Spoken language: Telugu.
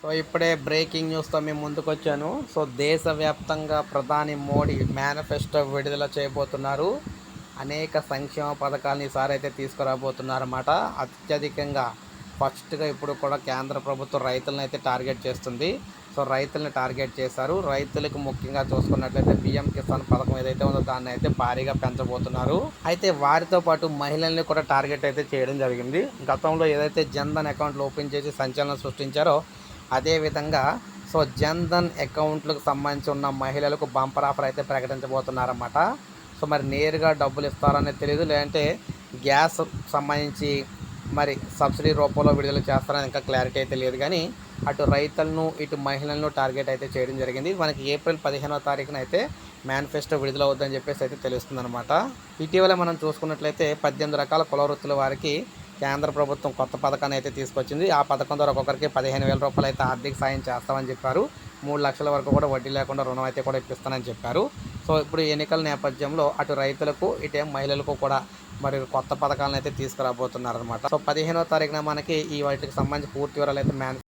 సో ఇప్పుడే బ్రేకింగ్ న్యూస్తో మేము ముందుకొచ్చాను. సో దేశవ్యాప్తంగా ప్రధాని మోడీ మేనిఫెస్టో విడుదల చేయబోతున్నారు. అనేక సంక్షేమ పథకాలను ఈసారి అయితే తీసుకురాబోతున్నారన్నమాట. అత్యధికంగా ఫస్ట్గా ఇప్పుడు కూడా కేంద్ర ప్రభుత్వం రైతులను అయితే టార్గెట్ చేస్తుంది. సో రైతులను టార్గెట్ చేశారు. రైతులకు ముఖ్యంగా చూసుకున్నట్లయితే పిఎం కిసాన్ పథకం ఏదైతే ఉందో దాన్ని అయితే భారీగా పెంచబోతున్నారు. అయితే వారితో పాటు మహిళల్ని కూడా టార్గెట్ అయితే చేయడం జరిగింది. గతంలో ఏదైతే జన్ధన్ అకౌంట్లు ఓపెన్ చేసి సంచలనం సృష్టించారో అదేవిధంగా సో జన్ధన్ అకౌంట్లకు సంబంధించి ఉన్న మహిళలకు బంపర్ ఆఫర్ అయితే ప్రకటించబోతున్నారన్నమాట. సో మరి నేరుగా డబ్బులు ఇస్తారనేది తెలియదు, లేదంటే గ్యాస్ సంబంధించి మరి సబ్సిడీ రూపంలో విడుదల చేస్తారని ఇంకా క్లారిటీ అయితే లేదు. కానీ అటు రైతులను ఇటు మహిళలను టార్గెట్ అయితే చేయడం జరిగింది. మనకి ఏప్రిల్ 15వ తారీఖున అయితే మేనిఫెస్టో విడుదల అవుద్దని చెప్పేసి అయితే తెలుస్తుంది అనమాట. ఇటీవల మనం చూసుకున్నట్లయితే 18 రకాల కుల వృత్తుల వారికి కేంద్ర ప్రభుత్వం కొత్త పథకాన్ని అయితే తీసుకొచ్చింది. ఆ పథకం ద్వారా ఒక్కొక్కరికి 15,000 రూపాయలు అయితే ఆర్థిక సాయం చేస్తామని చెప్పారు. 3 లక్షల వరకు కూడా వడ్డీ లేకుండా రుణం అయితే కూడా ఇప్పిస్తానని చెప్పారు. సో ఇప్పుడు ఎన్నికల నేపథ్యంలో అటు రైతులకు ఇటేం మహిళలకు కూడా మరి కొత్త పథకాలను అయితే తీసుకురాబోతున్నారనమాట. సో 15వ తారీఖున మనకి ఈ వాటికి సంబంధించి పూర్తి వివరాలు అయితే